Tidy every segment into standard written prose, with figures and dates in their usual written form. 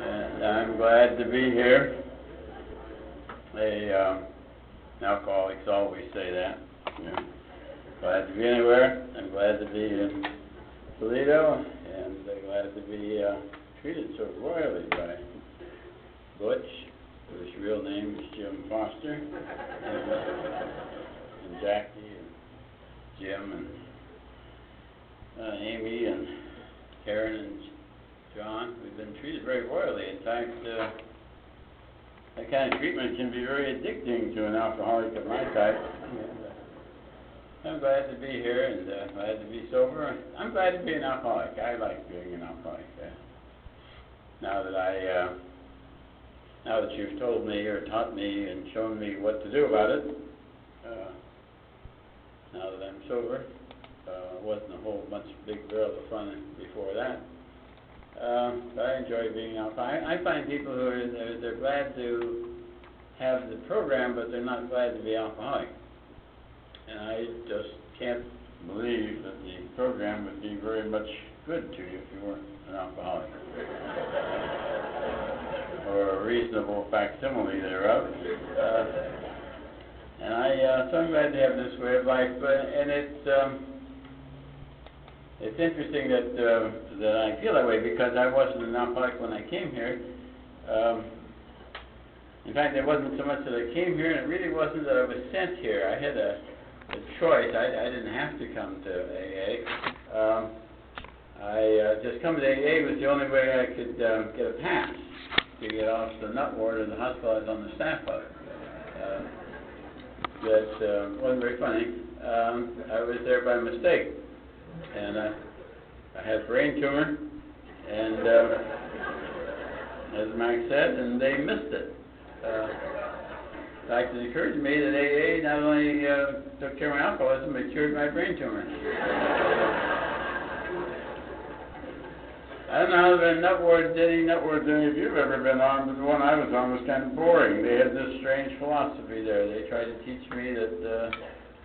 And I'm glad to be here. Alcoholics always say that. Glad to be anywhere. I'm glad to be in Toledo, and glad to be treated so royally by Butch, whose real name is Jim Foster, and Jackie, and Jim, and Amy, and Karen, and John. We've been treated very royally. In fact, that kind of treatment can be very addicting to an alcoholic of my type. I'm glad to be here and glad to be sober. I'm glad to be an alcoholic. I like being an alcoholic. Now that you've told me or taught me and shown me what to do about it, now that I'm sober, wasn't a whole bunch of big barrels of fun before that. But I enjoy being an alcoholic. I find people who are they're glad to have the program, but they're not glad to be alcoholic. And I just can't believe that the program would be very much good to you if you weren't an alcoholic. Or a reasonable facsimile thereof. So I'm glad to have this way of life. And it's interesting that I feel that way because I wasn't an alcoholic when I came here. In fact, it wasn't so much that I came here, and it really wasn't that I was sent here. I had a choice. I didn't have to come to AA. Just coming to AA was the only way I could get a pass to get off the nut ward of the hospital I was on the staff of. That wasn't very funny. I was there by mistake, and I had a brain tumor, and as Mike said, and they missed it. In fact, it occurred to me that AA not only took care of my alcoholism, but cured my brain tumor. I don't know how the nut wards, any nut wards any of you have ever been on, but the one I was on was kind of boring. They had this strange philosophy there. They tried to teach me that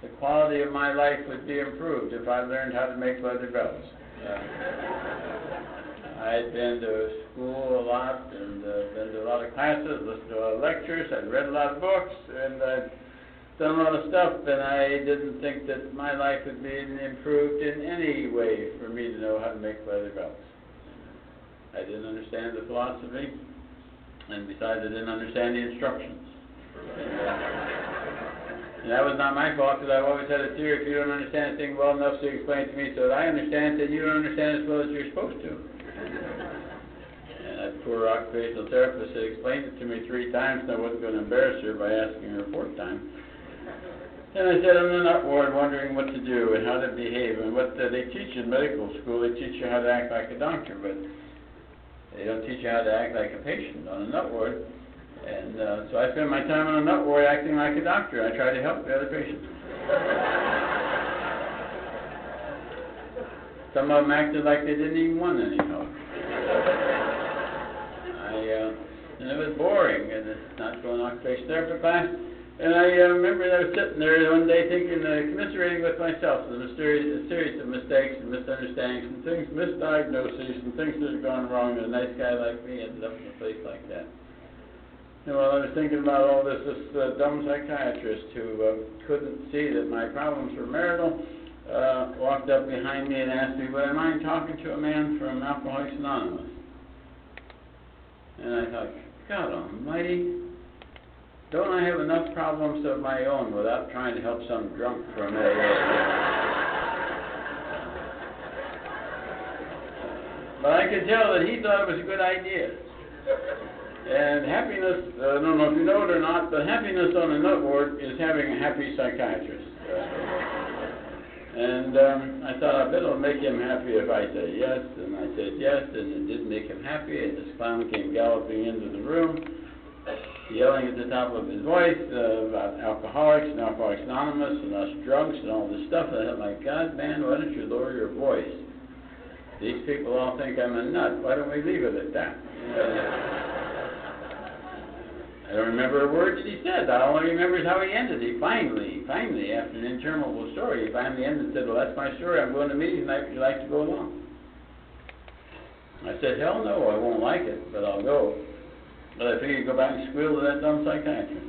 the quality of my life would be improved if I learned how to make leather belts. I'd been to school a lot and been to a lot of classes, listened to a lot of lectures, I'd read a lot of books, and I'd done a lot of stuff, and I didn't think that my life would be improved in any way for me to know how to make leather belts. I didn't understand the philosophy, and besides, I didn't understand the instructions. And that was not my fault, because I've always had a theory: if you don't understand a thing well enough to explain it to me so that I understand, then you don't understand as well as you're supposed to. And that poor occupational therapist had explained it to me 3 times, and I wasn't going to embarrass her by asking her a 4th time. And I said, I'm in the nut ward wondering what to do and how to behave. And what they teach in medical school, they teach you how to act like a doctor, but they don't teach you how to act like a patient on a nut ward. And so I spent my time on a nut ward acting like a doctor. I tried to help the other patients. Some of them acted like they didn't even want any help. And it was boring, and it's not going to occupational therapy class. And I remember I was sitting there one day thinking, commiserating with myself, a series of mistakes and misunderstandings and things, misdiagnoses and things that had gone wrong, and a nice guy like me ended up in a place like that. And while I was thinking about all this, dumb psychiatrist who couldn't see that my problems were marital, walked up behind me and asked me, would I mind talking to a man from Alcoholics Anonymous? And I thought, God almighty, don't I have enough problems of my own without trying to help some drunk from AA? But I could tell that he thought it was a good idea. And happiness, I don't know if you know it or not, but happiness on a nut ward is having a happy psychiatrist. And I thought, I bet it'll make him happy if I say yes. And I said yes, and it did make him happy. And this clown came galloping into the room, yelling at the top of his voice about alcoholics and Alcoholics Anonymous and us drunks and all this stuff. And I thought, my God, man, why don't you lower your voice? These people all think I'm a nut. Why don't we leave it at that? I don't remember a word that he said. I only remember how he ended. He finally, after an interminable story, he finally ended and said, well, that's my story. I'm going to meeting tonight. Would you like to go along? I said, hell no, I won't like it, but I'll go. But I figured go back and squeal to that dumb psychiatrist.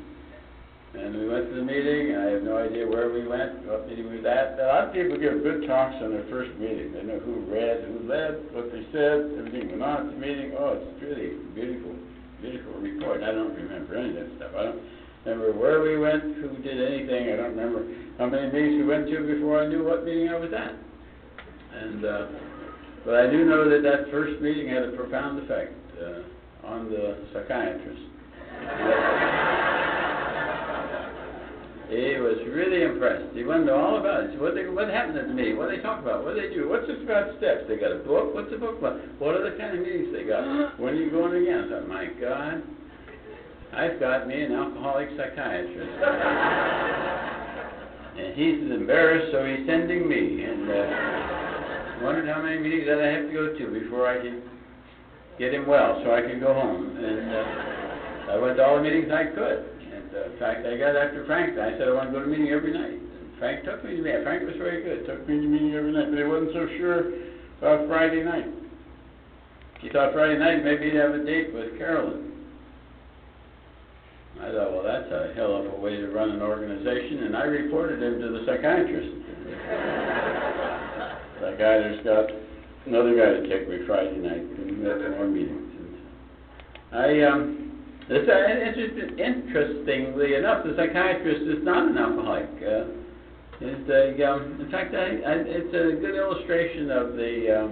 And we went to the meeting. I have no idea where we went, what meeting we were at. A lot of people give good talks on their first meeting. They know who read, who led, what they said, everything went on at the meeting. Oh, it's really beautiful, beautiful report. I don't remember any of that stuff. I don't remember where we went, who did anything. I don't remember how many meetings we went to before I knew what meeting I was at. And but I do know that that first meeting had a profound effect on the psychiatrist. He was really impressed. He wanted to know all about it. So what happened at the meeting? What do they talk about? What do they do? What's this about steps? They got a book? What's the book about? What are the kind of meetings they got? When are you going again? I thought, my God, I've got me an alcoholic psychiatrist. And he's embarrassed, so he's sending me. And wondered how many meetings that I have to go to before I can get him well, so I can go home. And I went to all the meetings I could. In fact, I got after Frank. I said I want to go to a meeting every night. And Frank took me to meeting. Frank was very good. Took me to meeting every night, but he wasn't so sure about Friday night. He thought Friday night maybe he'd have a date with Carolyn. I thought, well, that's a hell of a way to run an organization, and I reported him to the psychiatrist. Psychiatrist got another guy to take me Friday night, and we had some more meetings. Interestingly enough, the psychiatrist is not an alcoholic. In fact, it's a good illustration of the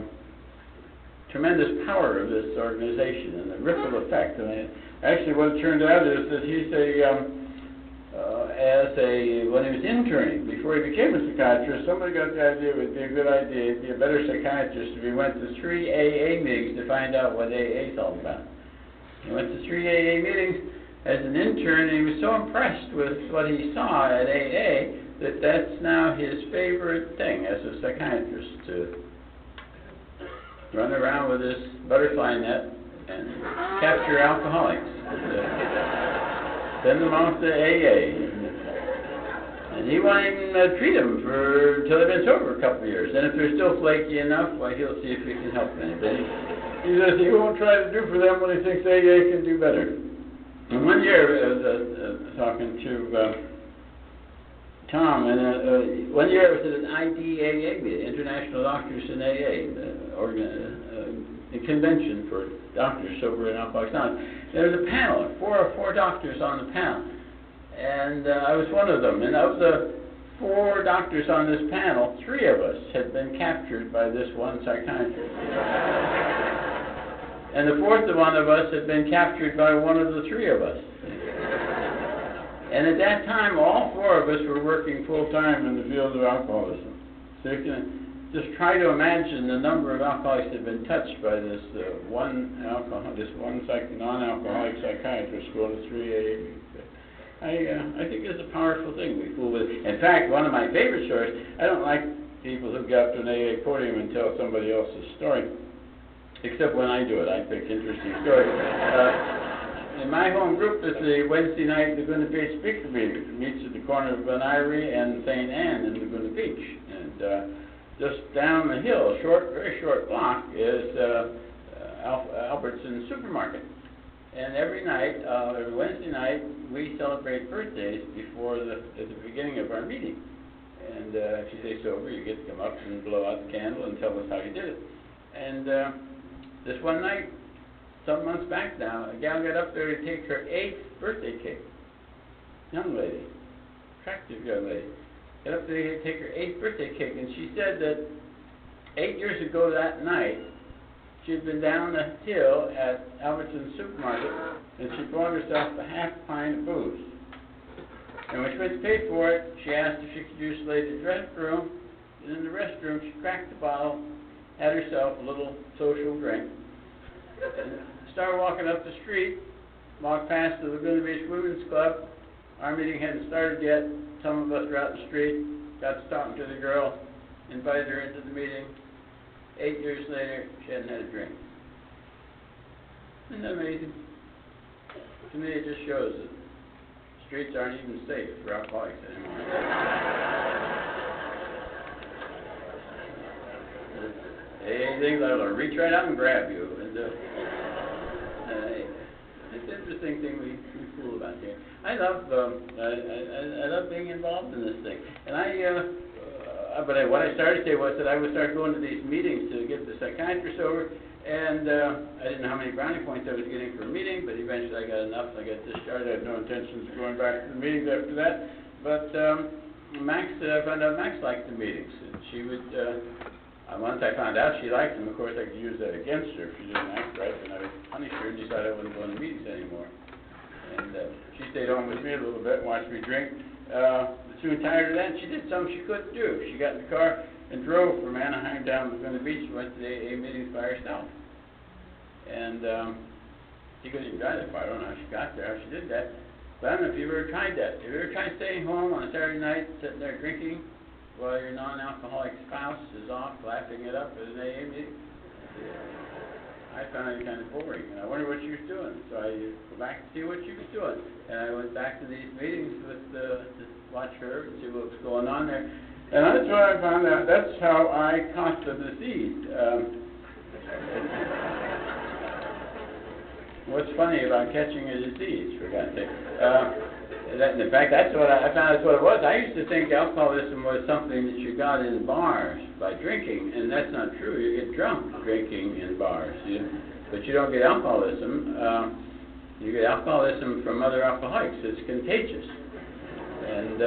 tremendous power of this organization and the ripple effect. I mean, actually, what it turned out is that he's when he was interning, before he became a psychiatrist, somebody got the idea it would be a good idea, he'd be a better psychiatrist if he went to 3 AA meetings to find out what AA is all about. He went to 3 AA meetings as an intern, and he was so impressed with what he saw at AA that that's now his favorite thing as a psychiatrist, to run around with his butterfly net and capture alcoholics, send them off to AA. And he won't even treat them until they've been sober a couple of years. And if they're still flaky enough, well, he'll see if he can help anybody. He says he won't try to do for them what he thinks AA can do better. And one year, I was talking to Tom, and one year I was at an IDAA meeting, International Doctors in AA, a convention for doctors sober and alcoholics anonymous. There was a panel, four doctors on the panel, and I was one of them. And of the 4 doctors on this panel, 3 of us had been captured by this one psychiatrist. And the 4th one of us had been captured by one of the 3 of us. And at that time, all 4 of us were working full-time in the field of alcoholism. So you can just try to imagine the number of alcoholics that have been touched by this one non-alcoholic psychiatrist going to 3 AA meetings. I think it's a powerful thing we fool with. In fact, one of my favorite stories, I don't like people who get up to an AA podium and tell somebody else's story, except when I do it. I pick interesting stories. In my home group, it's the Wednesday night Laguna Beach speaker meeting. It meets at the corner of Ben Ivory and St. Anne in Laguna Beach. And just down the hill, a very short block, is Albertsons supermarket. And every night, every Wednesday night, we celebrate birthdays at the beginning of our meeting. And if you stay sober, you get to come up and blow out the candle and tell us how you did it. And this one night, some months back now, a gal got up there to take her 8th birthday cake. Young lady, attractive young lady. Got up there to take her 8th birthday cake, and she said that 8 years ago that night, she had been down the hill at Albertsons supermarket, and she bought herself a half pint of booze. And when she went to pay for it, she asked if she could use the ladies' restroom, and in the restroom she cracked the bottle, had herself a little social drink, and started walking up the street, walked past the Laguna Beach Women's Club. Our meeting hadn't started yet. Some of us were out in the street, got to talking to the girl, invited her into the meeting. 8 years later, she hadn't had a drink. Isn't that amazing? To me, it just shows that streets aren't even safe for alcoholics anymore. Anything that'll reach right out and grab you. And it's an interesting thing we fool about here. I love being involved in this thing. And but what I started to say was that I would start going to these meetings to get the psychiatrist over, and I didn't know how many brownie points I was getting for a meeting, but eventually I got enough. I got discharged. I had no intentions of going back to the meetings after that. But I found out Max liked the meetings. And she would, once I found out she liked them, of course I could use that against her if she didn't act right, and I would punish her and decide I wouldn't go to meetings anymore. And she stayed home with me a little bit and watched me drink. Soon tired of that, and she did something she couldn't do. She got in the car and drove from Anaheim down to the beach and went to the AA meetings by herself. And she couldn't even drive that far. I don't know how she got there, how she did that. But I don't know if you've ever tried that. Have you ever tried staying home on a Saturday night, sitting there drinking, while your non-alcoholic spouse is off laughing it up at an AA meeting? I found it kind of boring, and I wondered what she was doing. So I go back to see what she was doing. And I went back to these meetings to watch her and see what was going on there. And that's what I found out. That's how I caught the disease. What's funny about catching a disease, for God's sake? In fact, I found that's what it was. I used to think alcoholism was something that you got in bars by drinking, and that's not true. You get drunk drinking in bars, but you don't get alcoholism. You get alcoholism from other alcoholics. It's contagious, and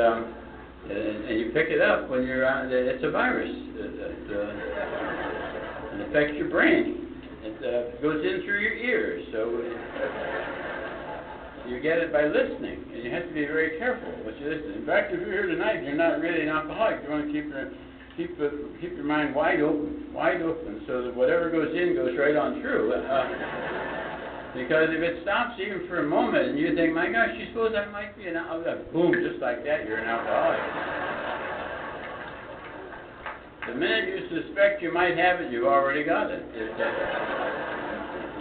you pick it up when you're on. It's a virus. It affects your brain. It goes in through your ears, so. You get it by listening, and you have to be very careful what you listen. In fact, if you're here tonight and you're not really an alcoholic, you want to keep your mind wide open, so that whatever goes in goes right on through. Because if it stops even for a moment, and you think, my gosh, you suppose I might be an alcoholic, boom, just like that, you're an alcoholic. The minute you suspect you might have it, you've already got it.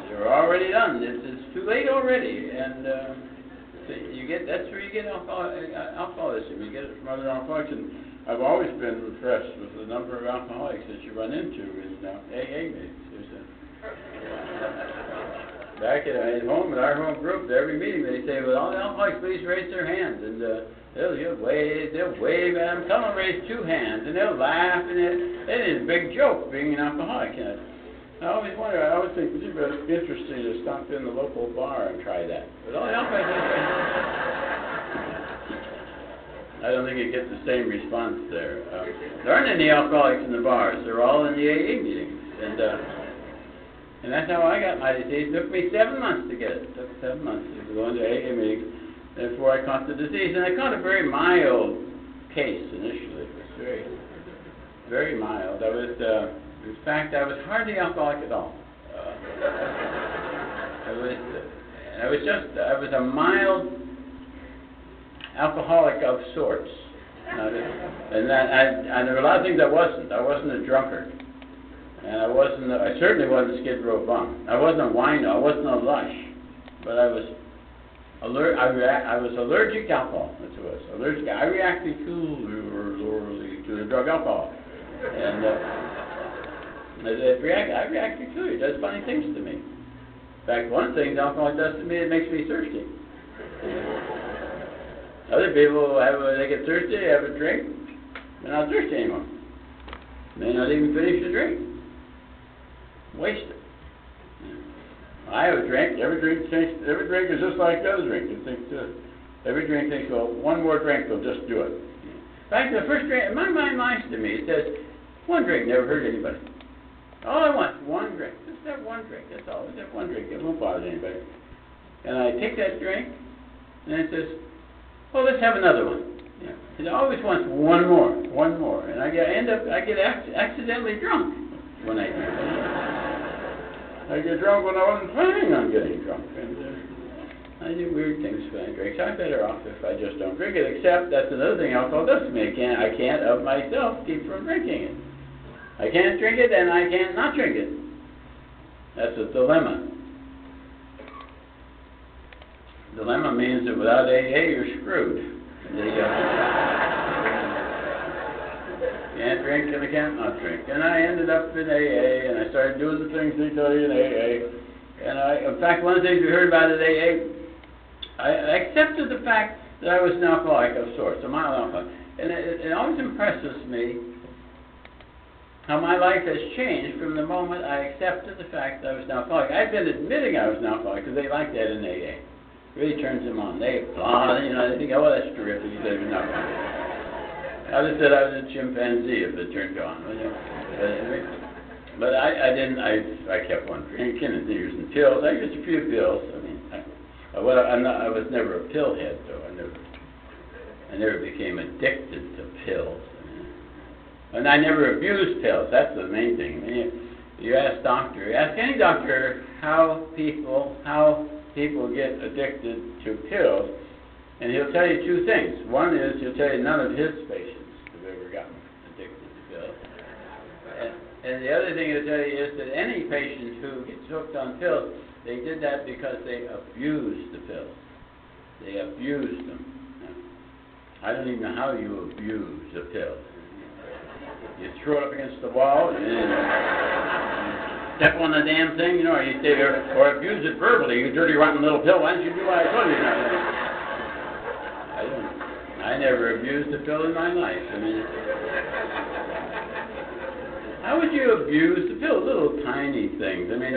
You're already done. It's too late already, and that's where you get alcoholism. You get it from other alcoholics, and I've always been impressed with the number of alcoholics that you run into in AA meetings. Back at home, in our home group, every meeting they say, "Well, all the alcoholics, please raise their hands," and they'll wave at them. Some will raise two hands, and they'll laugh, and it is a big joke being an alcoholic. I always wonder, I always think, would it be interesting to stop in the local bar and try that? But all the alcoholics, I don't think you get the same response there. There aren't any alcoholics in the bars. They're all in the AA meetings. And that's how I got my disease. It took me 7 months to get it. It took 7 months to go into AA meetings before I caught the disease. And I caught a very mild case initially. It was very, very mild. In fact, I was hardly alcoholic at all. I was a mild alcoholic of sorts. And there were a lot of things I wasn't. I wasn't a drunkard. And I certainly wasn't a Skid Row bum. I wasn't a wino. I wasn't a lush. But I was allergic to alcohol. That's what it was. Allergic. I reacted to the drug alcohol. And I react peculiarly. It does funny things to me. In fact, one of the things alcohol does to me, it makes me thirsty. Other people, they get thirsty, they have a drink, they're not thirsty anymore. May not even finish the drink. Waste it. I have a drink. Every drink is just like the other drink. Every drink thinks, well, one more drink will just do it. In fact, the first drink, my mind lies to me. It says, one drink never hurt anybody. All I want is one drink. Just have one drink. That's all. Just have one drink. It won't bother anybody. And I take that drink, and it says, oh, let's have another one. Yeah. It always wants one more. And I get accidentally drunk when I drink. I get drunk when I wasn't planning on getting drunk. And I do weird things when I drink. So I'm better off if I just don't drink it, except that's another thing alcohol does to me. I can't of myself keep from drinking it. I can't drink it, and I can't not drink it. That's a dilemma. Dilemma means that without AA, you're screwed. Can't drink and I can't not drink. And I ended up in AA, and I started doing the things they tell you in AA. And in fact, one of the things we heard about at AA, I accepted the fact that I was an alcoholic of sorts, a mild alcoholic. And it always impresses me how my life has changed from the moment I accepted the fact that I was an alcoholic. I've been admitting I was an alcoholic because they like that in AA. It really turns them on. They applaud, they think, oh, that's terrific, he said he was an alcoholic. I just said I was a chimpanzee if it turned on. But I didn't. I kept on drinking and using pills. I used a few pills. I mean, I was never a pill head, though. I never became addicted to pills. And I never abused pills. That's the main thing. I mean, you ask any doctor how people get addicted to pills, and he'll tell you two things. One is he'll tell you none of his patients have ever gotten addicted to pills. And the other thing he'll tell you is that any patient who gets hooked on pills, they did that because they abused the pills. They abused them. I don't even know how you abuse a pill. You throw it up against the wall, and step on the damn thing, or you stay there, or abuse it verbally. You dirty, rotten little pill, why don't you do what I told you? I never abused a pill in my life. I mean, how would you abuse the pill? Little tiny things. I mean,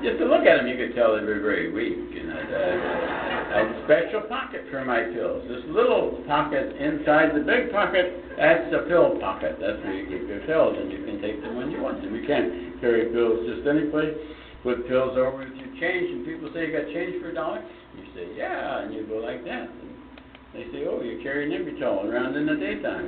just to look at them, you could tell they were very weak. I had a special pocket for my pills. This little pocket inside the big pocket, that's a pill pocket. That's where you keep your pills, and you can take them when you want them. You can't carry pills just any place. Put pills over with your change, and people say, you got change for $1? You say, yeah, and you go like that. And they say, oh, you're carrying Imbutol around in the daytime.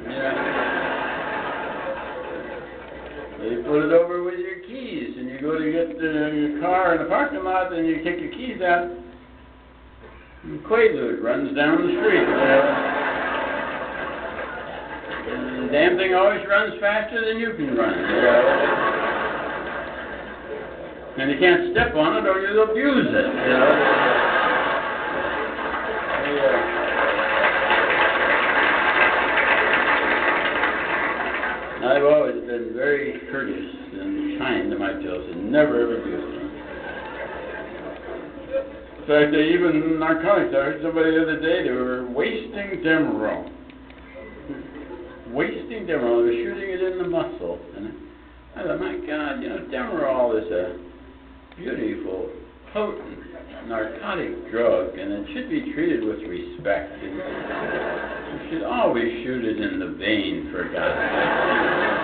You put it over with your keys, and you go to get your car in the parking lot, and you take your keys out, and Quaalude runs down the street. And the damn thing always runs faster than you can run. And you can't step on it or you'll abuse it. I've always been very courteous and kind to my pills and never ever abused them. In fact, even narcotics, I heard somebody the other day, they were wasting Demerol. Wasting Demerol, they were shooting it in the muscle. And I thought, my God, Demerol is a beautiful, potent narcotic drug, and it should be treated with respect. And you should always shoot it in the vein, for God's sake.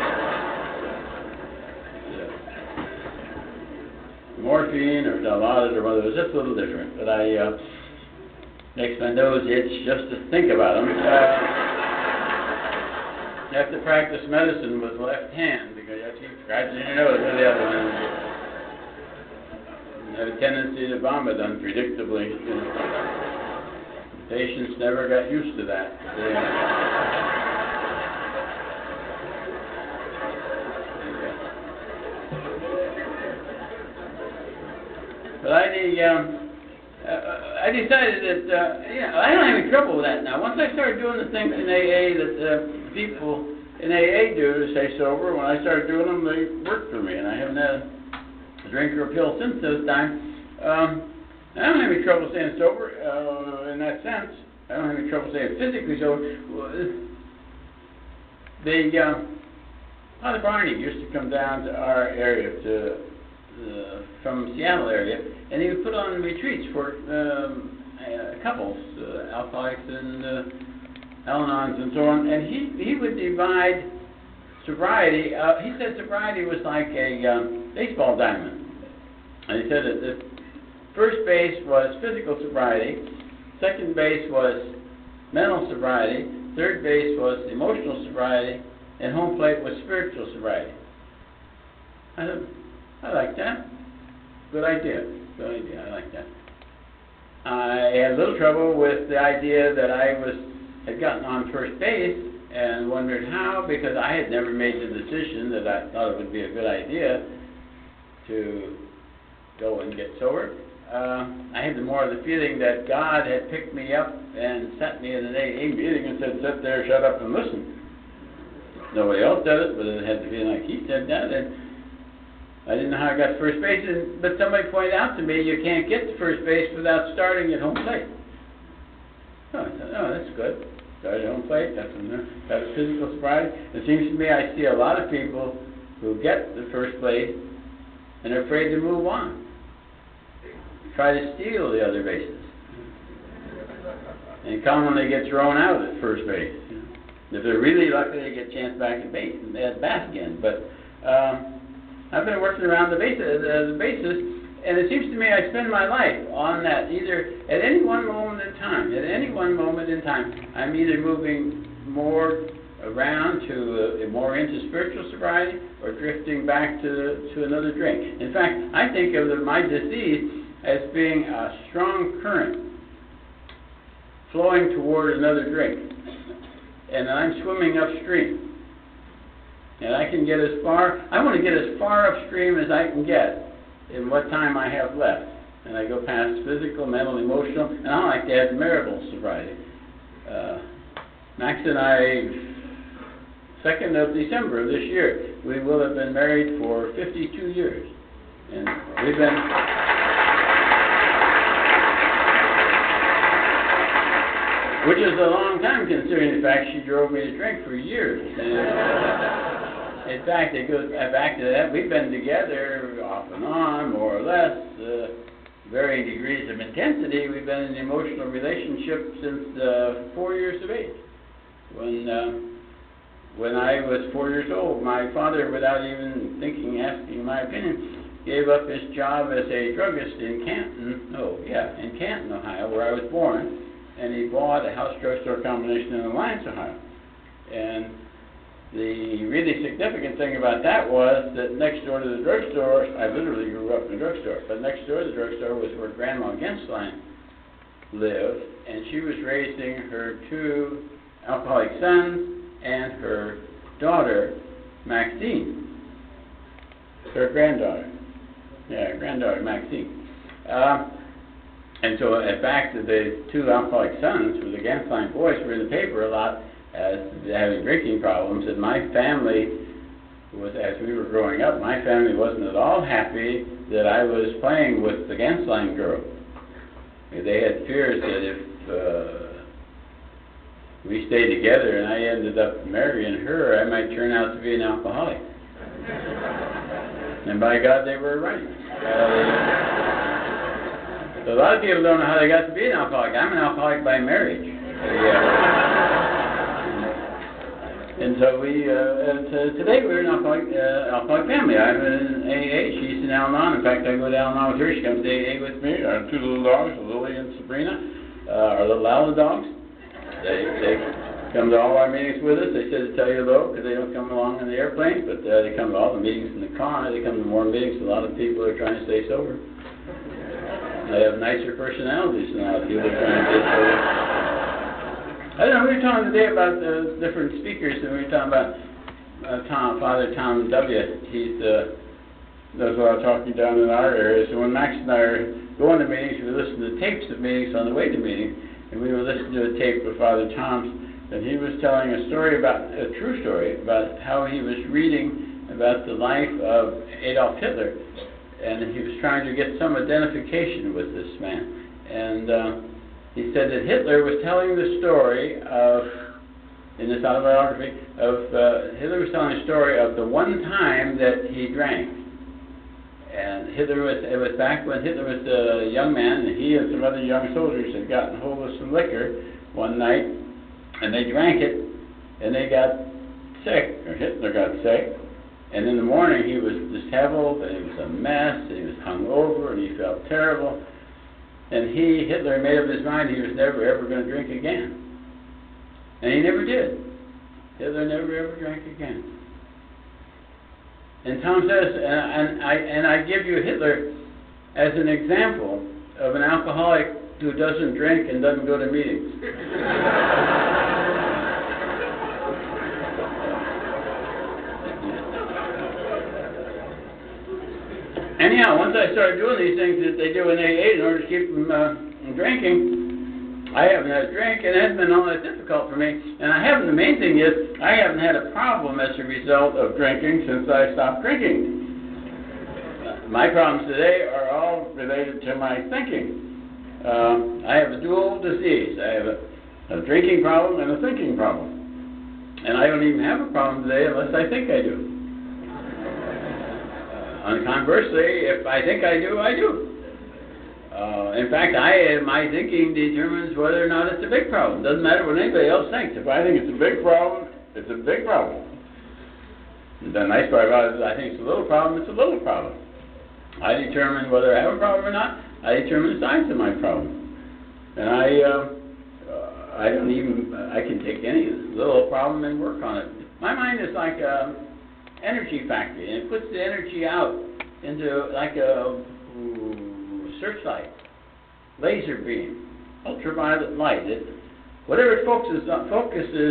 Morphine or Dilaudid or whatever, it's just a little different, but makes my nose itch just to think about them. You have to practice medicine with left hand because you have to keep scratching your nose with the other one. I have a tendency to vomit unpredictably. Patients never got used to that. But I decided that I don't have any trouble with that now. Once I started doing the things in AA that people in AA do to stay sober, when I started doing them, they worked for me, and I haven't had a drink or a pill since this time. I don't have any trouble staying sober in that sense. I don't have any trouble staying physically sober. Father Barney used to come down to our area from Seattle area, and he would put on retreats for couples, alcoholics and Al-Anons and so on, and he would divide sobriety. He said sobriety was like a baseball diamond. And he said that the first base was physical sobriety, second base was mental sobriety, third base was emotional sobriety, and home plate was spiritual sobriety. I thought, I like that. Good idea. I like that. I had a little trouble with the idea that I had gotten on first base and wondered how, because I had never made the decision that I thought it would be a good idea to go and get sober. I had more of the feeling that God had picked me up and sent me in an AA meeting and said, sit there, shut up, and listen. Nobody else does it, but it had the feeling like he said that, and I didn't know how I got to first base, but somebody pointed out to me, you can't get to first base without starting at home plate. Oh, I thought, oh, that's good. Started at home plate, that's a physical sobriety. It seems to me I see a lot of people who get to first place and are afraid to move on. Try to steal the other bases. And commonly get thrown out at first base. If they're really lucky, they get a chance back at base and at bat again. But I've been working around the bases, and it seems to me I spend my life on that. Either at any one moment in time, I'm either moving more around to more into spiritual sobriety or drifting back to another drink. In fact, I think of my disease as being a strong current flowing toward another drink, and I'm swimming upstream. And I can get I want to get as far upstream as I can get in what time I have left. And I go past physical, mental, emotional, and I like to add marital sobriety. Max and I, 2nd of December of this year, we will have been married for 52 years. And we've been... Which is a long time considering the fact she drove me to drink for years. In fact, it goes back to that. We've been together off and on, more or less, varying degrees of intensity. We've been in an emotional relationship since 4 years of age. When I was 4 years old, my father, without even asking my opinion, gave up his job as a druggist in Canton, Ohio, where I was born, and he bought a house drugstore combination in Alliance, Ohio. And the really significant thing about that was that next door to the drugstore, I literally grew up in a drugstore, but next door to the drugstore was where Grandma Genslein lived, and she was raising her 2 alcoholic sons and her daughter, Maxine, her granddaughter. Granddaughter, Maxine. And so, in fact, the 2 alcoholic sons, who were the Genslein boys, were in the paper a lot as having drinking problems, and my family as we were growing up, my family wasn't at all happy that I was playing with the Genslein girl. They had fears that if we stayed together and I ended up marrying her, I might turn out to be an alcoholic. And by God, they were right. So a lot of people don't know how they got to be an alcoholic. I'm an alcoholic by marriage. And so today we're an alcoholic family. I'm in AA. She's in Al-Anon. In fact, I go to Al-Anon with her. She comes to AA with me. Our 2 little dogs, Lily and Sabrina, our little Alva dogs. They come to all our meetings with us. They said to tell you hello because they don't come along in the airplane, but they come to all the meetings in the car. They come to more meetings. A lot of people are trying to stay sober. They have nicer personalities than a lot of people are trying to stay sober. I don't know, we were talking today about different speakers, and we were talking about Father Tom W. He's knows what I'm talking down in our area. So when Max and I are going to meetings, we listen to tapes of meetings on the way to meetings, and we were listening to a tape of Father Tom's, and he was telling a story a true story, about how he was reading about the life of Adolf Hitler, and he was trying to get some identification with this man. And he said that Hitler was telling the story of, in this autobiography, Hitler was telling a story of the one time that he drank. And it was back when Hitler was a young man, and he and some other young soldiers had gotten hold of some liquor one night, and they drank it, and they got sick, or Hitler got sick. And in the morning he was disheveled, and he was a mess, and he was hungover, and he felt terrible. And Hitler made up his mind he was never ever going to drink again. And he never did. Hitler never ever drank again. And Tom says, and I give you Hitler as an example of an alcoholic who doesn't drink and doesn't go to meetings. Anyhow, once I started doing these things that they do in AA in order to keep them drinking, I haven't had a drink, and it hasn't been all that difficult for me. And the main thing is, I haven't had a problem as a result of drinking since I stopped drinking. My problems today are all related to my thinking. I have a dual disease. I have a drinking problem and a thinking problem. And I don't even have a problem today unless I think I do. Conversely, if I think I do, I do. In fact, my thinking determines whether or not it's a big problem. Doesn't matter what anybody else thinks. If I think it's a big problem, it's a big problem. And the nice part about it is I think it's a little problem, it's a little problem. I determine whether I have a problem or not. I determine the size of my problem. And I can take any little problem and work on it. My mind is like a energy factory, and it puts the energy out into like a searchlight, laser beam, ultraviolet light. Whatever it focuses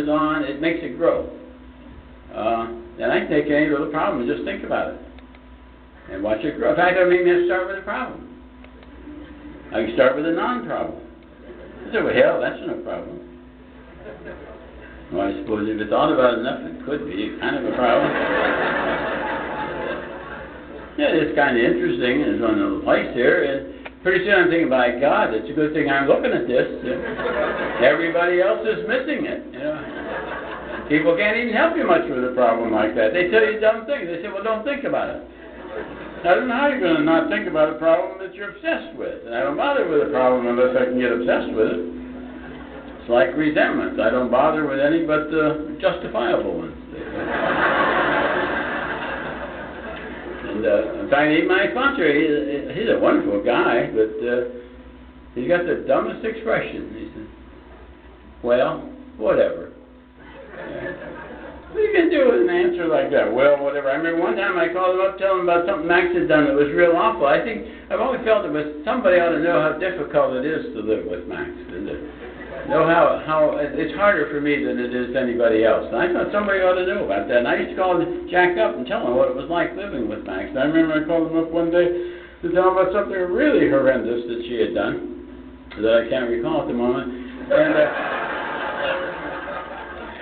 on, it makes it grow. And I can take any little problem and just think about it and watch it grow. In fact, I don't even have to start with a problem. I can start with a non-problem. I say, well, hell, that's no problem. Well, I suppose if you thought about it enough, it could be kind of a problem. Yeah, it's kind of interesting. There's one little place here, and pretty soon I'm thinking, by God, it's a good thing I'm looking at this. Everybody else is missing it. You know, people can't even help you much with a problem like that. They tell you dumb things. They say, well, don't think about it. I don't know how you're going to not think about a problem that you're obsessed with. And I don't bother with a problem unless I can get obsessed with it. It's like resentment. I don't bother with any but the justifiable ones. And in fact, even my sponsor, he's a wonderful guy, but he's got the dumbest expression. He says, well, whatever. What are you going to do with an answer like that? Well, whatever. I remember one time I called him up telling him about something Max had done that was real awful. I've always felt it was somebody ought to know how difficult it is to live with Max. And know how it's harder for me than it is to anybody else. And I thought somebody ought to know about that. And I used to call Jack up and tell him what it was like living with Max. And I remember I called him up one day to tell him about something really horrendous that she had done that I can't recall at the moment.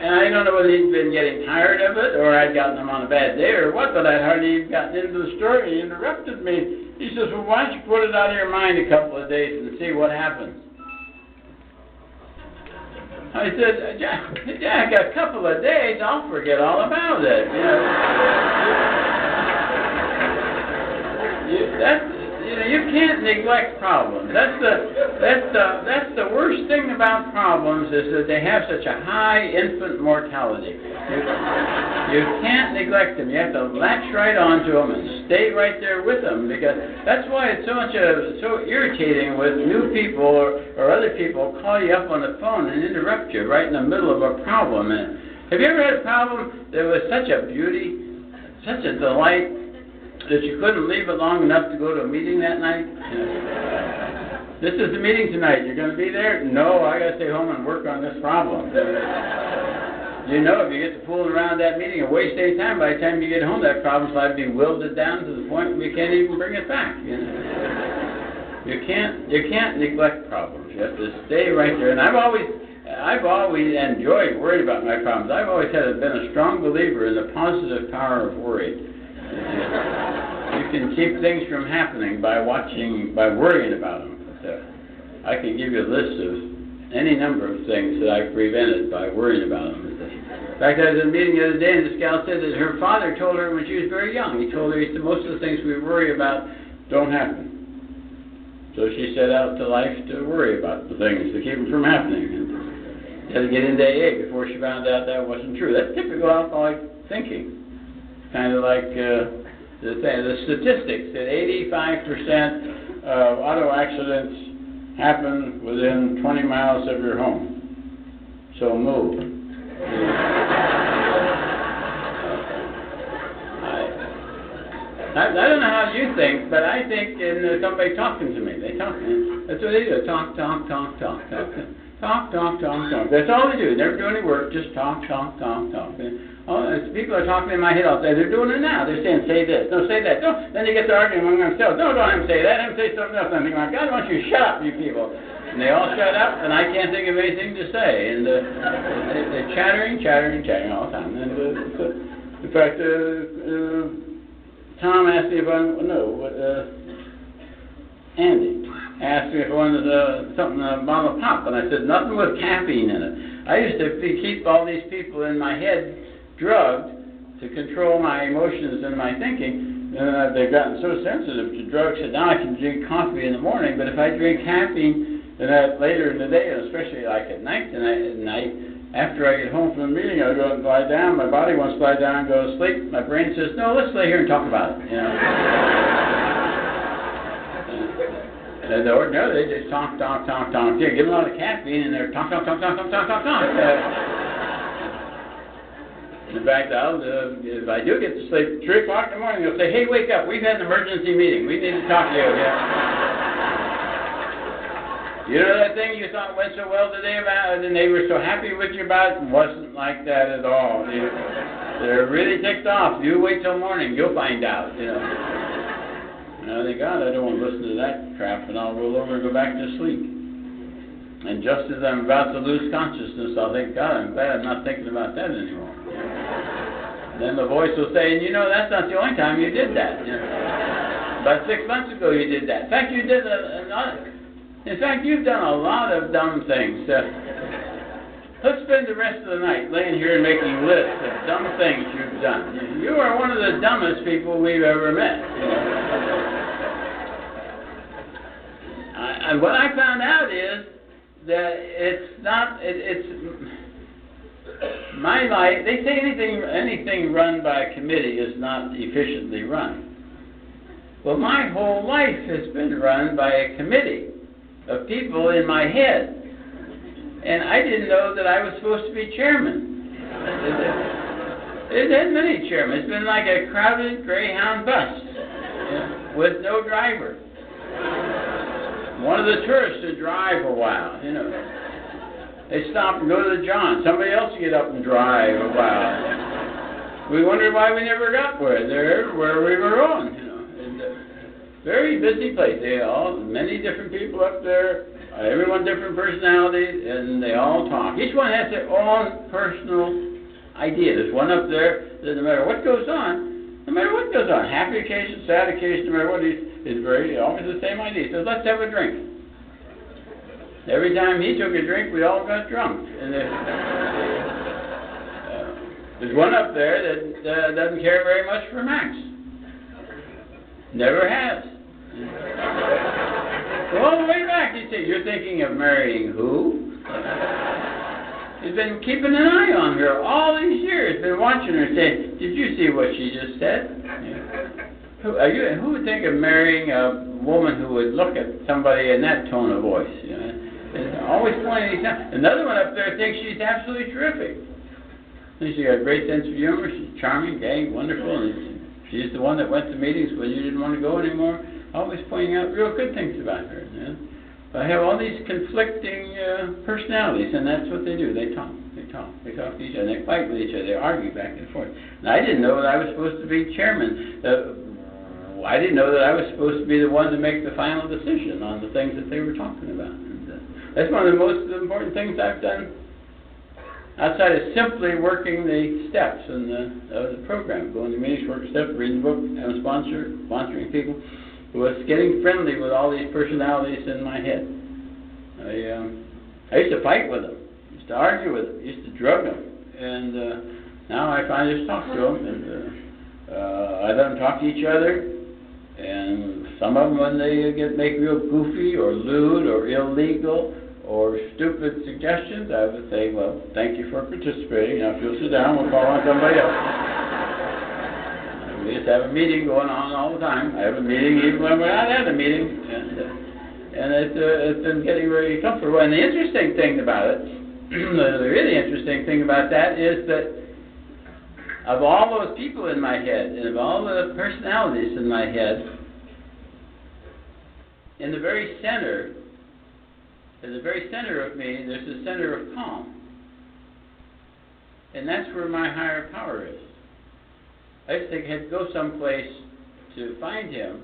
And I don't know whether he'd been getting tired of it or I'd gotten him on a bad day or what, but I'd hardly even gotten into the story. He interrupted me. He says, well, why don't you put it out of your mind a couple of days and see what happens? I said, Jack, a couple of days, I'll forget all about it. You can't neglect problems. That's the worst thing about problems is that they have such a high infant mortality. You can't neglect them. You have to latch right onto them and stay right there with them, because that's why it's so irritating with new people or other people call you up on the phone and interrupt you right in the middle of a problem. And have you ever had a problem that was such a beauty, such a delight, that you couldn't leave it long enough to go to a meeting that night? This is the meeting tonight. You're going to be there? No, I got to stay home and work on this problem. You know, if you get to fooling around that meeting and waste any time, by the time you get home, that problem's likely to be wilted down to the point where you can't even bring it back. You can't neglect problems. You have to stay right there. And I've always enjoyed worrying about my problems. I've always been a strong believer in the positive power of worry. You can keep things from happening by worrying about them. I can give you a list of any number of things that I've prevented by worrying about them. In fact, I was in a meeting the other day, and this gal said that her father told her when she was very young. He told her, he said, most of the things we worry about don't happen. So she set out to life to worry about the things to keep them from happening. And she had to get into AA before she found out that wasn't true. That's typical alcoholic thinking. Kind of like the statistics that 85% of auto accidents happen within 20 miles of your home. So move. I don't know how you think, but I think in somebody talking to me. They talk. That's what they do. Talk. Talk, talk, talk, talk. That's all they do. Never do any work, just talk, talk, talk, talk. And people are talking in my head all day. They're doing it now. They're saying, say this. No, say that. Don't. Then they get to arguing among themselves. No, don't have them say that. Have them say something else. I'm thinking, God, why don't you shut up, you people? And they all shut up, and I can't think of anything to say. And they're chattering, chattering, chattering all the time. And in fact, Tom asked me if Andy asked me if I wanted something, a bottle of pop, and I said, nothing with caffeine in it. I used to keep all these people in my head drugged to control my emotions and my thinking. They've gotten so sensitive to drugs that now I can drink coffee in the morning, but if I drink caffeine later in the day, and especially like at night, after I get home from the meeting, I go and lie down. My body wants to lie down and go to sleep. My brain says, no, let's lay here and talk about it. Ordinarily, they just talk, talk, talk, talk. Yeah, give them a lot of caffeine, and they're talk, talk, talk, talk, talk, talk, talk, talk. In fact, if I do get to sleep, 3 o'clock in the morning, they'll say, hey, wake up. We've had an emergency meeting. We need to talk to you. You know that thing you thought went so well today about it, and they were so happy with you about it? It wasn't like that at all. They're really ticked off. You wait till morning. You'll find out, And I think, God, I don't want to listen to that crap, and I'll roll over and go back to sleep. And just as I'm about to lose consciousness, I'll think, God, I'm glad I'm not thinking about that anymore. And then the voice will say, and that's not the only time you did that. About 6 months ago you did that. In fact, you've done a lot of dumb things. Let's spend the rest of the night laying here and making lists of dumb things you've done. You are one of the dumbest people we've ever met. And what I found out is that it's my life. They say anything run by a committee is not efficiently run. Well, my whole life has been run by a committee of people in my head. And I didn't know that I was supposed to be chairman. It had many chairmen. It's been like a crowded Greyhound bus with no driver. One of the tourists would drive a while, They stop and go to the John. Somebody else would get up and drive a while. We wondered why we never got where we were going, Very busy place. Many different people up there. Everyone different personalities, and they all talk. Each one has their own personal idea. There's one up there that no matter what goes on, happy occasion, sad occasion, no matter what, it's always the same idea. He says, let's have a drink. Every time he took a drink, we all got drunk. And there's one up there that doesn't care very much for Max. Never has. All the way back, he said, you're thinking of marrying who? He's been keeping an eye on her all these years, been watching her, saying, did you see what she just said? Who would think of marrying a woman who would look at somebody in that tone of voice? And always pointing these out. Another one up there thinks she's absolutely terrific. She's got a great sense of humor, she's charming, gay, wonderful, and she's the one that went to meetings when you didn't want to go anymore. Always pointing out real good things about her. But I have all these conflicting personalities, and that's what they do. They talk to each other, they fight with each other, they argue back and forth. And I didn't know that I was supposed to be chairman. I didn't know that I was supposed to be the one to make the final decision on the things that they were talking about. And that's one of the most important things I've done outside of simply working the steps in the program, going to meetings, working steps, reading the book, and sponsoring people. Was getting friendly with all these personalities in my head. I used to fight with them, used to argue with them, used to drug them, and now I finally just talk to them, and I let them talk to each other. And some of them, when they make real goofy or lewd or illegal or stupid suggestions, I would say, well, thank you for participating. Now, if you'll sit down, we'll call on somebody else. We just have a meeting going on all the time. I have a meeting even when we're not at a meeting. And it's been getting very comfortable. And the interesting thing about it, the really interesting thing about that is that of all those people in my head, and of all the personalities in my head, in the very center at the very center of me, there's a center of calm. And that's where my higher power is. I used to have to go someplace to find him,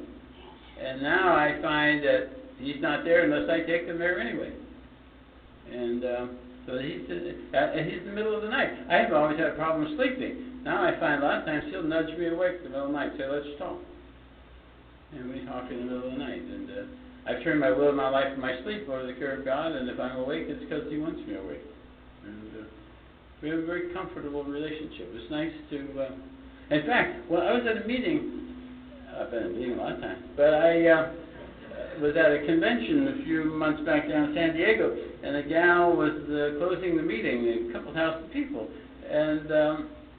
and now I find that he's not there unless I take him there anyway. And so he's in the middle of the night. I have always had a problem sleeping. Now I find a lot of times he'll nudge me awake in the middle of the night, say, let's talk. And we talk in the middle of the night. And I've turned my will and my life and my sleep over to the care of God, and if I'm awake, it's because he wants me awake. And we have a very comfortable relationship. It's nice to... in fact, when I was at a meeting, I've been at a meeting a lot of times, but I was at a convention a few months back down in San Diego, and a gal was closing the meeting, a couple thousand people, and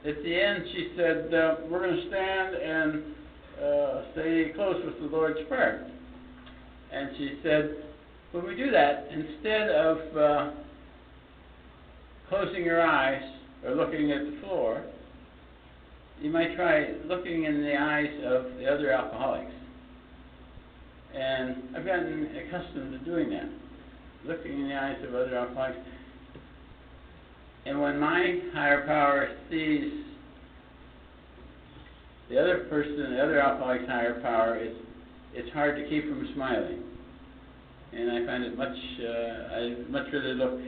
at the end she said, we're going to stand and say close with the Lord's Prayer. And she said, when we do that, instead of closing your eyes or looking at the floor, you might try looking in the eyes of the other alcoholics. And I've gotten accustomed to doing that, looking in the eyes of other alcoholics. And when my higher power sees the other person, the other alcoholic's higher power, it's hard to keep from smiling. And I find it I'd much rather look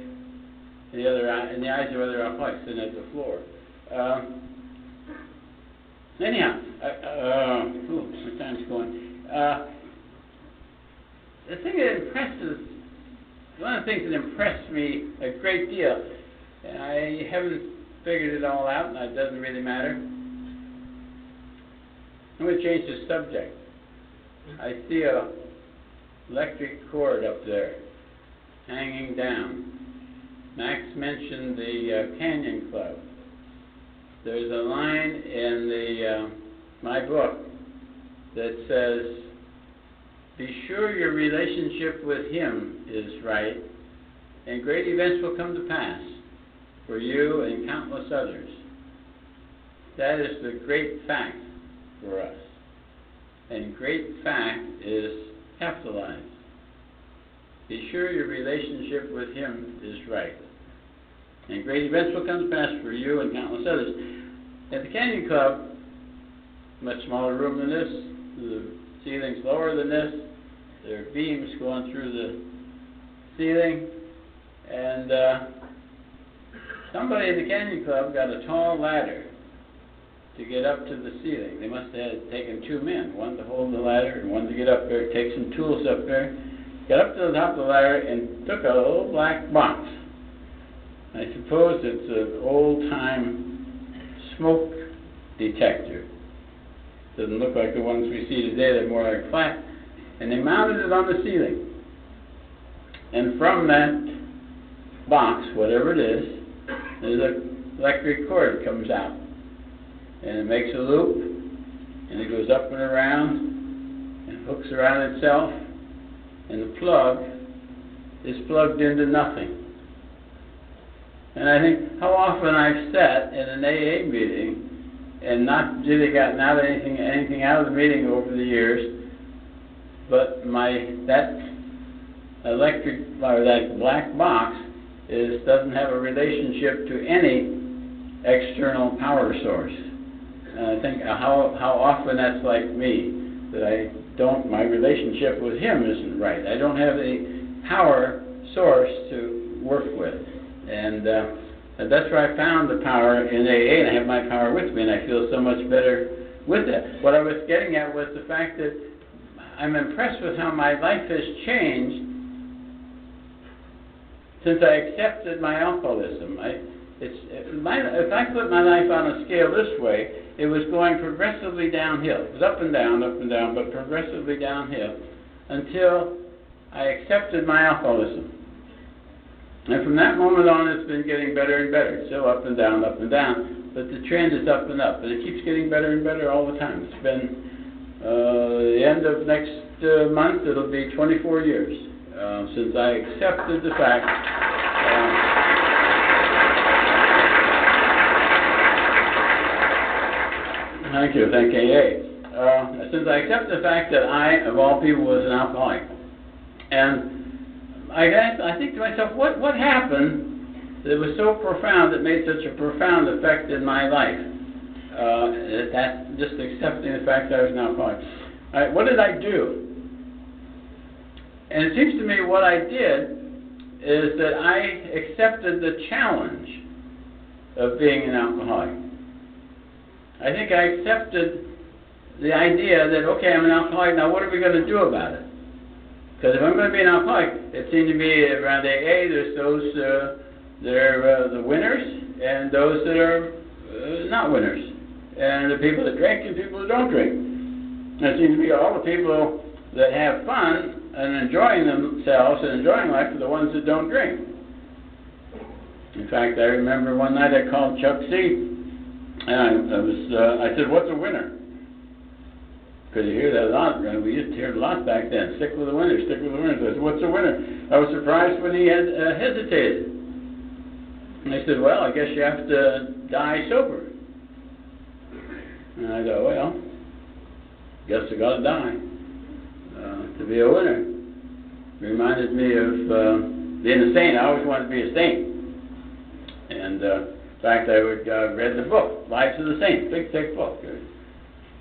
in the eyes of other alcoholics than at the floor. Anyhow, my time's going. The thing that one of the things that impressed me a great deal, and I haven't figured it all out, and it doesn't really matter. I'm going to change the subject. I see a electric cord up there, hanging down. Max mentioned the Canyon Club. There's a line in my book that says, be sure your relationship with him is right, and great events will come to pass for you and countless others. That is the great fact for us. And great fact is capitalized. Be sure your relationship with him is right, and great events will come to pass for you and countless others. At the Canyon Club, much smaller room than this, the ceiling's lower than this, there are beams going through the ceiling, and somebody in the Canyon Club got a tall ladder to get up to the ceiling. They must have taken two men, one to hold the ladder and one to get up there, take some tools up there, got up to the top of the ladder and took a little black box. I suppose it's an old-time smoke detector. Doesn't look like the ones we see today, they're more like flat. And they mounted it on the ceiling. And from that box, whatever it is, there's an electric cord comes out. And it makes a loop, and it goes up and around, and hooks around itself, and the plug is plugged into nothing. And I think how often I've sat in an AA meeting and not really gotten out anything out of the meeting over the years, but that electric or that black box doesn't have a relationship to any external power source. And I think how often that's like me, that my relationship with him isn't right. I don't have a power source to work with. And that's where I found the power in AA, and I have my power with me, and I feel so much better with it. What I was getting at was the fact that I'm impressed with how my life has changed since I accepted my alcoholism. If I put my life on a scale this way, it was going progressively downhill. It was up and down, but progressively downhill until I accepted my alcoholism. And from that moment on, it's been getting better and better. Still up and down, but the trend is up and up, and it keeps getting better and better all the time. It's been the end of next month, it'll be 24 years since I accepted the fact. Thank you, thank AA. Since I accepted the fact that I, of all people, was an alcoholic. And I think to myself, what happened that was so profound, that made such a profound effect in my life? That's just accepting the fact that I was an alcoholic. What did I do? And it seems to me what I did is that I accepted the challenge of being an alcoholic. I think I accepted the idea that, okay, I'm an alcoholic, now what are we going to do about it? Because if I'm going to be an alcoholic, it seemed to me around AA, there's those that are the winners and those that are not winners. And the people that drink and people that don't drink. And it seems to me all the people that have fun and enjoying themselves and enjoying life are the ones that don't drink. In fact, I remember one night I called Chuck C. And I said, what's a winner? Because you hear that a lot. We used to hear it a lot back then. Stick with the winners, stick with the winners. I said, what's a winner? I was surprised when he had hesitated. And I said, well, I guess you have to die sober. And I thought, well, guess I got to die to be a winner. Reminded me of being a saint. I always wanted to be a saint. And in fact, I read the book, Lives of the Saints, big, thick book.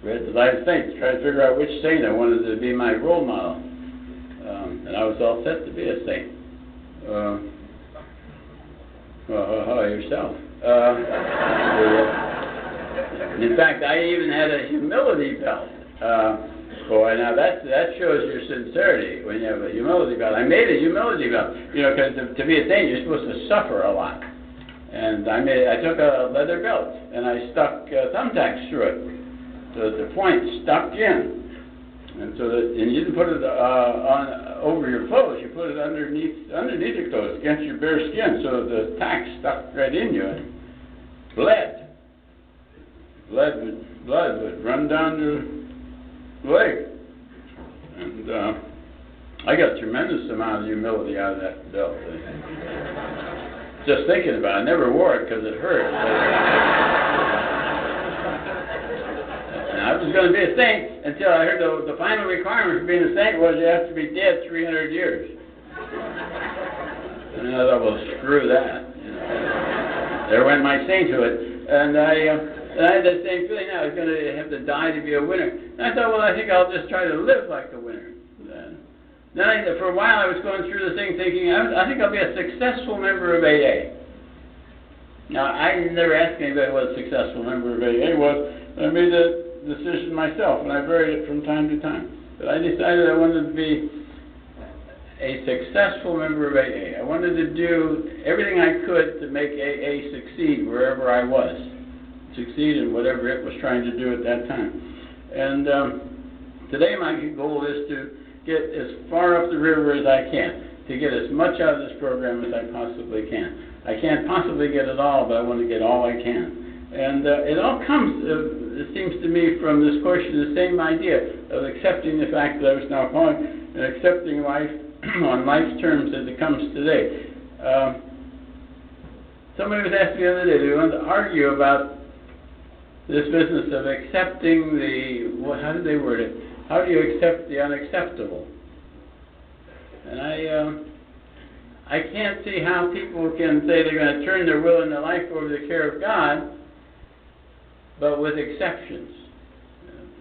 Read the Lives of the Saints, tried to figure out which saint I wanted to be my role model. And I was all set to be a saint. Yourself. In fact, I even had a humility belt. Boy, now that shows your sincerity when you have a humility belt. I made a humility belt, because to be a saint, you're supposed to suffer a lot. And I took a leather belt and I stuck thumbtacks through it, so that the point stuck in. And and you didn't put it on over your clothes. You put it underneath your clothes, against your bare skin, so the tack stuck right in you and bled. Blood would run down your leg. And I got a tremendous amount of humility out of that belt. Just thinking about it. I never wore it because it hurt. And I was going to be a saint until I heard the final requirement for being a saint was you have to be dead 300 years. And I thought, well, screw that. There went my sainthood. And I had that same feeling. I was going to have to die to be a winner. And I thought, well, I think I'll just try to live like a winner. Then for a while I was going through the thing thinking, I think I'll be a successful member of AA. Now, I never asked anybody what a successful member of AA was. I made that decision myself, and I varied it from time to time. But I decided I wanted to be a successful member of AA. I wanted to do everything I could to make AA succeed wherever I was. Succeed in whatever it was trying to do at that time. And today my goal is to get as far up the river as I can, to get as much out of this program as I possibly can. I can't possibly get it all, but I want to get all I can. And it all comes, it seems to me, from this question, the same idea of accepting the fact that I was an alcoholic and accepting life on life's terms as it comes today. Somebody was asking the other day, they wanted to argue about this business of accepting how did they word it? How do you accept the unacceptable? And I can't see how people can say they're going to turn their will and their life over to the care of God, but with exceptions.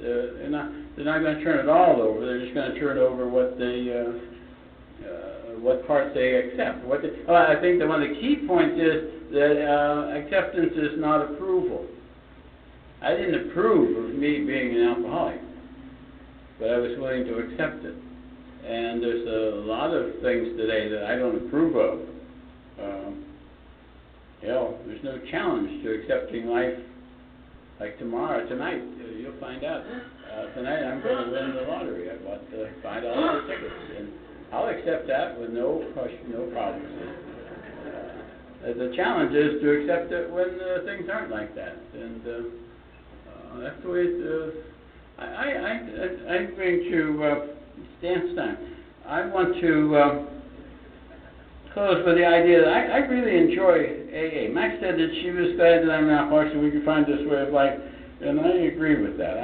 They're not going to turn it all over. They're just going to turn over what parts they accept. I think that one of the key points is that acceptance is not approval. I didn't approve of me being an alcoholic, but I was willing to accept it. And there's a lot of things today that I don't approve of. There's no challenge to accepting life like tonight, you'll find out. Tonight I'm going to win the lottery. I bought $5 tickets, and I'll accept that with no question, no problems. The challenge is to accept it when things aren't like that, and that's the way it I'm going to dance time. I want to close with the idea that I really enjoy AA. Max said that she was glad that I'm an alcoholic so we could find this way of life, and I agree with that.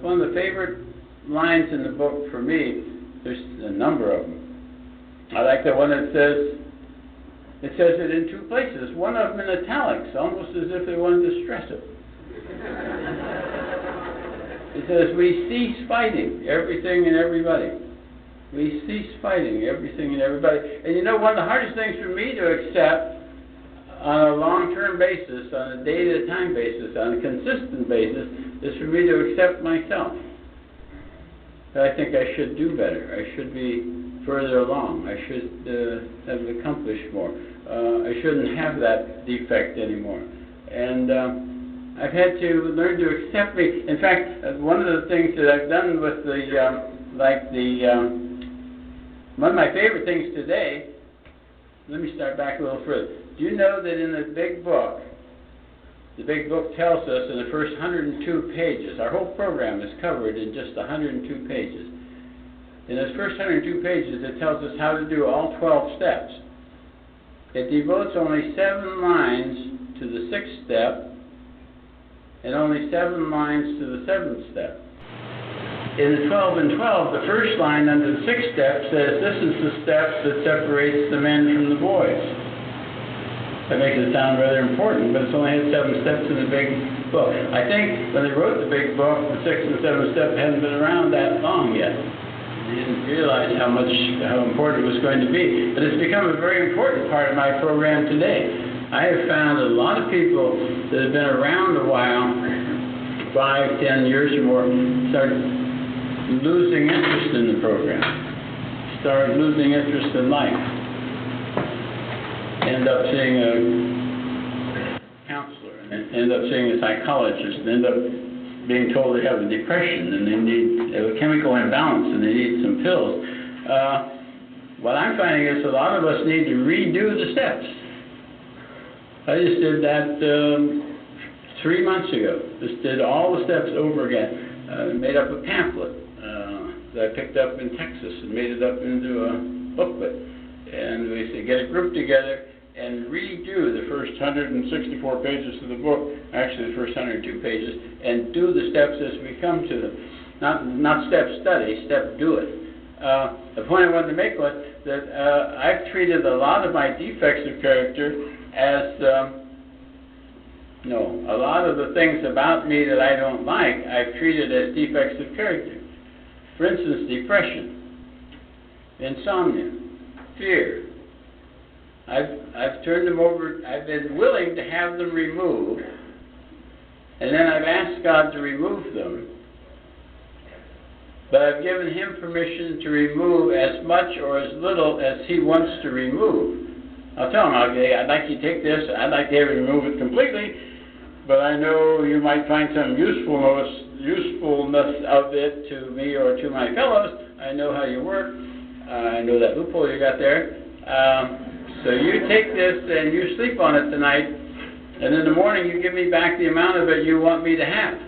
One of the favorite lines in the book for me There's a number of them. I like the one that says, it says it in 2 places, one of them in italics, almost as if they wanted to stress it. It says, we cease fighting everything and everybody. We cease fighting everything and everybody. And you know, one of the hardest things for me to accept on a long-term basis, on a day-at-a-time basis, on a consistent basis, is for me to accept myself. I think I should do better. I should be further along. I should have accomplished more. I shouldn't have that defect anymore. And I've had to learn to accept me. In fact, one of the things that I've done with one of my favorite things today, let me start back a little further. Do you know that in the big book tells us in the first 102 pages, our whole program is covered in just 102 pages. In those first 102 pages, it tells us how to do all 12 steps. It devotes only 7 lines to the 6th step, and only 7 lines to the 7th step. In the 12 and 12, the first line under the 6th step says, this is the step that separates the men from the boys. That makes it sound rather important, but it's only had 7 steps in the big book. I think when they wrote the big book, the 6th and 7th step hadn't been around that long yet. They didn't realize how important it was going to be. But it's become a very important part of my program today. I have found a lot of people that have been around a while, 5, 10 years or more, start losing interest in the program, start losing interest in life, end up seeing a counselor, and end up seeing a psychologist, and end up being told they have a depression and they need a chemical imbalance and they need some pills. What I'm finding is a lot of us need to redo the steps. I just did that 3 months ago. Just did all the steps over again. Made up a pamphlet that I picked up in Texas and made it up into a booklet. And we said, get a group together and redo the first 164 pages of the book, actually the first 102 pages, and do the steps as we come to them. Not step study, step do it. The point I wanted to make was that I've treated a lot of my defects of character as, a lot of the things about me that I don't like, I've treated as defects of character. For instance, depression, insomnia, fear. I've turned them over, I've been willing to have them removed, and then I've asked God to remove them, but I've given Him permission to remove as much or as little as He wants to remove. I'll tell Him, I'd like you to take this, I'd like to have you remove it completely, but I know you might find some usefulness of it to me or to my fellows. I know how you work. I know that loophole you got there. So you take this and you sleep on it tonight, and in the morning you give me back the amount of it you want me to have.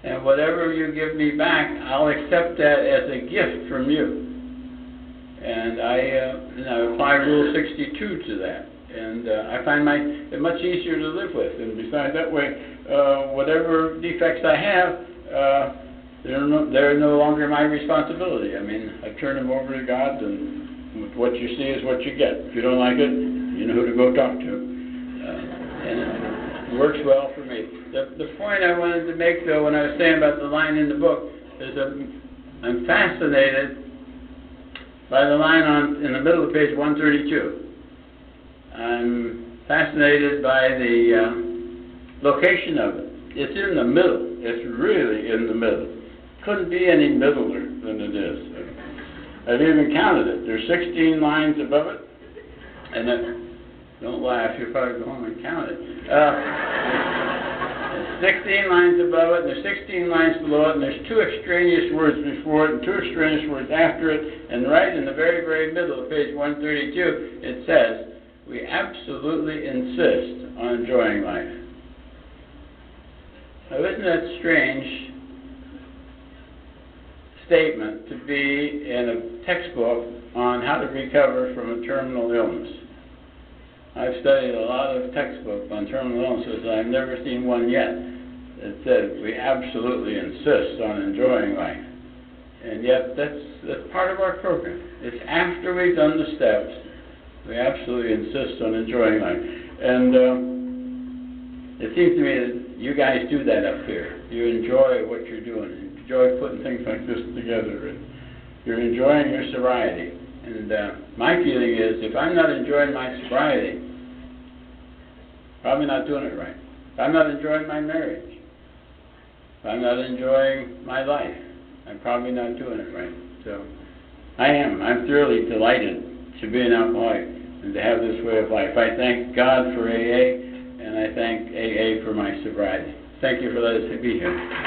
And whatever you give me back, I'll accept that as a gift from you. And I apply Rule 62 to that. And I find it much easier to live with. And besides, that way, whatever defects I have, they're no longer my responsibility. I mean, I turn them over to God, and what you see is what you get. If you don't like it, you know who to go talk to. And it works well for me. The point I wanted to make, though, when I was saying about the line in the book, is that I'm fascinated by the line in the middle of page 132. I'm fascinated by the location of it. It's in the middle. It's really in the middle. Couldn't be any middler than it is. I've even counted it. There's 16 lines above it, and then, don't laugh, you'll probably go home and count it. 16 lines above it, and there's 16 lines below it, and there's 2 extraneous words before it, and 2 extraneous words after it, and right in the very, very middle of page 132, it says, we absolutely insist on enjoying life. Now, isn't that strange statement to be in a textbook on how to recover from a terminal illness? I've studied a lot of textbooks on terminal illnesses, and I've never seen one yet that says we absolutely insist on enjoying life. And yet, that's part of our program. It's after we've done the steps, we absolutely insist on enjoying life. And it seems to me that you guys do that up here. You enjoy what you're doing. You enjoy putting things like this together. And you're enjoying your sobriety. And my feeling is, if I'm not enjoying my sobriety, probably not doing it right. If I'm not enjoying my marriage, if I'm not enjoying my life, I'm probably not doing it right. So I'm thoroughly delighted to be an alcoholic and to have this way of life. I thank God for AA, and I thank AA for my sobriety. Thank you for letting us be here.